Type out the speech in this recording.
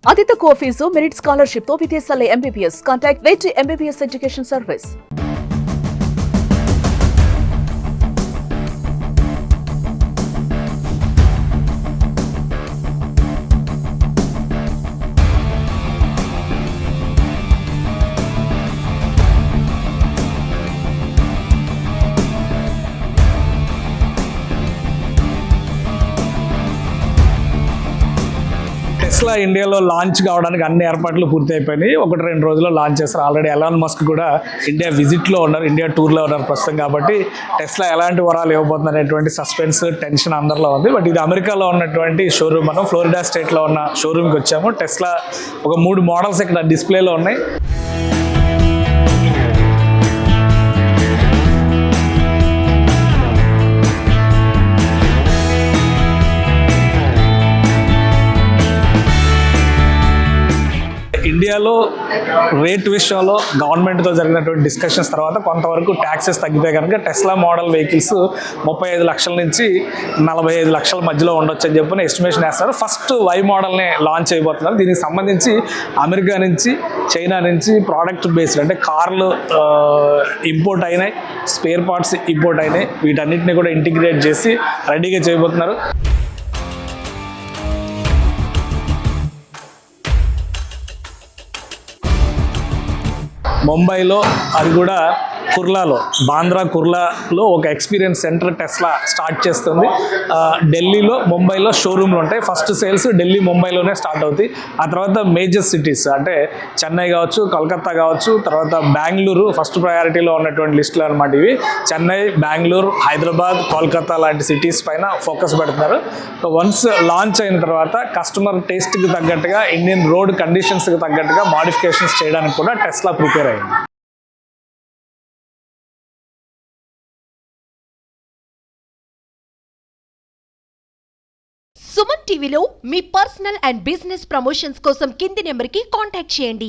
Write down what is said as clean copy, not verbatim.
అతి తక్కువ fee merit scholarship తో విదేశాల MBBS. Contact wait MBBS education service. Tesla ఇండియాలో లాంచ్ కావడానికి అన్ని ఏర్పాట్లు పూర్తి అయిపోయినాయి. 1-2 రోజుల్లో లాంచ్ చేస్తారు. ఆల్రెడీ ఎలాన్ మస్క్ కూడా ఇండియా విజిట్లో ఉన్నారు, ఇండియా టూర్లో ఉన్నారు ప్రస్తుతం. కాబట్టి టెస్లా ఎలాంటి వరాలు ఇవ్వబోతుంది అనేటువంటి సస్పెన్స్, టెన్షన్ అందరిలో ఉంది. బట్ ఇది అమెరికాలో ఉన్నటువంటి షోరూమ్. మనం ఫ్లోరిడా స్టేట్లో ఉన్న షోరూమ్కి వచ్చాము. టెస్లా ఒక 3 మోడల్స్ ఇక్కడ డిస్ప్లేలో ఉన్నాయి. ఇండియాలో రేట్ విషయంలో గవర్నమెంట్తో జరిగినటువంటి డిస్కషన్స్ తర్వాత కొంతవరకు ట్యాక్సెస్ తగ్గితే కనుక టెస్లా మోడల్ వెహికల్స్ 35 లక్షల నుంచి 45 లక్షల మధ్యలో ఉండొచ్చు అని చెప్పి ఎస్టిమేషన్ వేస్తారు. ఫస్ట్ వై మోడల్ని లాంచ్ అయిపోతున్నారు. దీనికి సంబంధించి అమెరికా నుంచి, చైనా నుంచి ప్రోడక్ట్ బేస్డ్ అంటే కార్లు ఇంపోర్ట్ అయినాయి, స్పేర్ పార్ట్స్ ఇంపోర్ట్ అయినాయి. వీటన్నిటిని కూడా ఇంటిగ్రేట్ చేసి రెడీగా చేయబోతున్నారు. ముంబైలో, అది కూడా కుర్లాలో, బాంద్రా కుర్లాలో ఒక ఎక్స్పీరియన్స్ సెంటర్ టెస్లా స్టార్ట్ చేస్తుంది. ఢిల్లీలో, ముంబైలో షోరూమ్లు ఉంటాయి. ఫస్ట్ సేల్స్ ఢిల్లీ, ముంబైలోనే స్టార్ట్ అవుతాయి. ఆ తర్వాత మేజర్ సిటీస్ అంటే చెన్నై కావచ్చు, కలకత్తా కావచ్చు, తర్వాత బెంగళూరు ఫస్ట్ ప్రయారిటీలో ఉన్నటువంటి లిస్టులు అనమాట ఇవి. చెన్నై, బెంగళూరు, హైదరాబాద్, కోల్కతా లాంటి సిటీస్ పైన ఫోకస్ పెడుతున్నారు. వన్స్ లాంచ్ అయిన తర్వాత కస్టమర్ టేస్ట్కి తగ్గట్టుగా, ఇండియన్ రోడ్ కండిషన్స్కి తగ్గట్టుగా మాడిఫికేషన్స్ చేయడానికి కూడా టెస్లా ప్రిపేర్ అయింది. సుమన్ టీవీలో మీ పర్సనల్ అండ్ బిజినెస్ ప్రమోషన్స్ కోసం కింది నెంబర్కి కాంటాక్ట్ చేయండి.